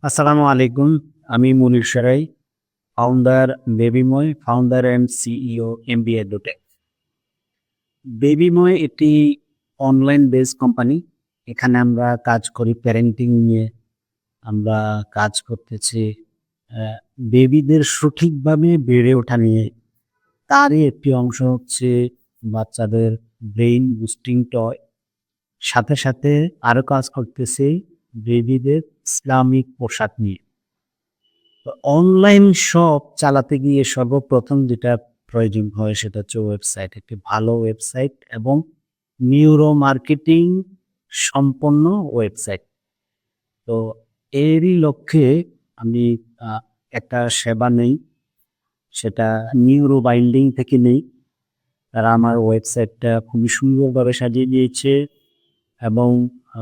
আসসালামু আলাইকুম। আমি Munir Serai, founder Babymoy, founder and CEO MBA Dotech. Babymoy একটি অনলাইন বেস কোম্পানি। এখানে আমরা কাজ করি প্যারেন্টিং নিয়ে। আমরা কাজ করতেছি বেবিদের সঠিকভাবে বেড়ে ওঠা নিয়ে। তারই একটি অংশ হচ্ছে বাচ্চাদের ব্রেইন বুস্টিং টয়। সাথে, সাথে আরো কাজ করতেছি বেবিদের ইসলামিক পোশাক নিয়ে। অনলাইন শপ চালাতে গিয়ে সর্বপ্রথম যেটা প্রয়োজন হয় সেটা হচ্ছে ওয়েবসাইট। একটি ভালো ওয়েবসাইট এবং নিউরো মার্কেটিং সম্পন্ন ওয়েবসাইট। তো এরই লক্ষ্যে আমি আ একটা সেবা নেই, সেটা নিউরো বাইন্ডিং থেকে নেই। তারা আমার ওয়েবসাইটটা খুবই সুন্দরভাবে সাজিয়ে দিয়েছে এবং আ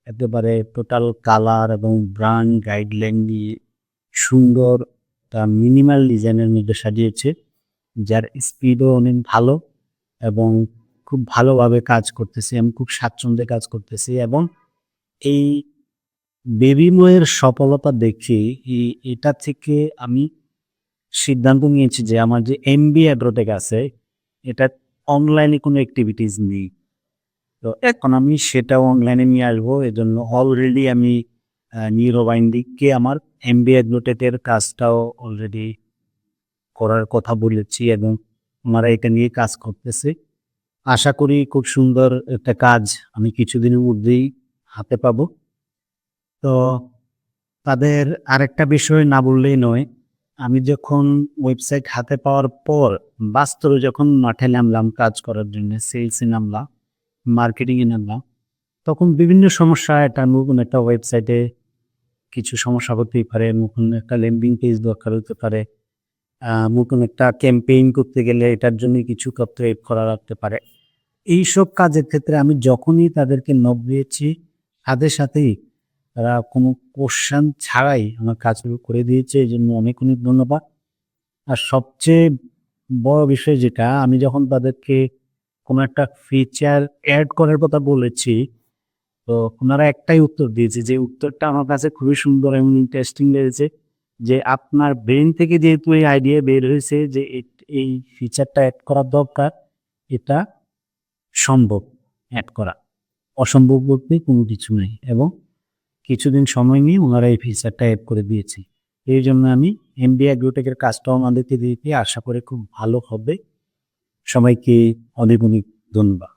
একেবারে টোটাল কালার এবং ব্র্যান্ড গাইডলাইন দিয়ে সুন্দর মিনিমাল ডিজাইনের মধ্যে সাজিয়েছে। যার স্পিডও অনেক ভালো এবং খুব ভালোভাবে কাজ করতেছি। আমি খুব স্বাচ্ছন্দ্যে কাজ করতেছি এবং এই বেবিময়ের সফলতা দেখে এটা থেকে আমি সিদ্ধান্ত নিয়েছি যে আমার যে এমবিএ অ্যাগ্রোটেক আছে, এটা অনলাইনে কোনো এক্টিভিটিস নেই। তো এখন আমি সেটাও অনলাইনে নিয়ে আসবো। এজন্য অলরেডি আমি নিউরো বাইন্ডিংকে আমার এমবিএ অ্যাগ্রোটেকের কাজটাও অলরেডি করার কথা বলেছি এবং ওনারা এটা নিয়ে কাজ করতেছে। আশা করি খুব সুন্দর একটা কাজ আমি কিছুদিনের মধ্যেই হাতে পাবো। তো তাদের আরেকটা বিষয় না বললেই নয়। আমি যখন ওয়েবসাইট হাতে পাওয়ার পর বাস্তবে যখন মাঠে নামলাম কাজ করার জন্য, সেলসে নামলাম, মার্কেটিং এ নামলাম, তখন বিভিন্ন সমস্যা একটা নতুন একটা ওয়েবসাইটে কিছু সমস্যা হতেই পারে। নতুন একটা ল্যান্ডিং পেজ দরকার হতে পারে। নতুন একটা ক্যাম্পেইন করতে গেলে এটার জন্য কিছু তথ্য এড করা লাগতে পারে। এইসব কাজের ক্ষেত্রে আমি যখনই তাদেরকে নক দিয়েছি, সাথে সাথেই তারা কোনো কোয়েশ্চেন ছাড়াই আমার কাজগুলো করে দিয়েছে। এজন্য অনেক, অনেক ধন্যবাদ। আর সবচেয়ে বড় বিষয় যেটা, আমি যখন তাদেরকে কোনো একটা ফিচার এড করার কথা বলেছি, তো উনারা একটাই উত্তর দিয়েছে, যে উত্তরটা আমার কাছে খুবই সুন্দর এবং ইন্টারেস্টিং লেগেছে। যে আপনার ব্রেইন থেকে যেহেতু এই আইডিয়া বের হয়েছে যে এই ফিচারটা এড করা দরকার, এটা সম্ভব এড করা। অসম্ভব বলতে কোনো কিছু নেই এবং কিছুদিন সময় নিয়ে উনারা এই ফিচারটা এড করে দিয়েছে। এইজন্য আমি এমবিএ অ্যাগ্রোটেকের কাজটাও আমাদেরকে দিয়েছি। আশা করি খুব ভালো হবে। সবাইকে অনেক, অনেক ধন্যবাদ।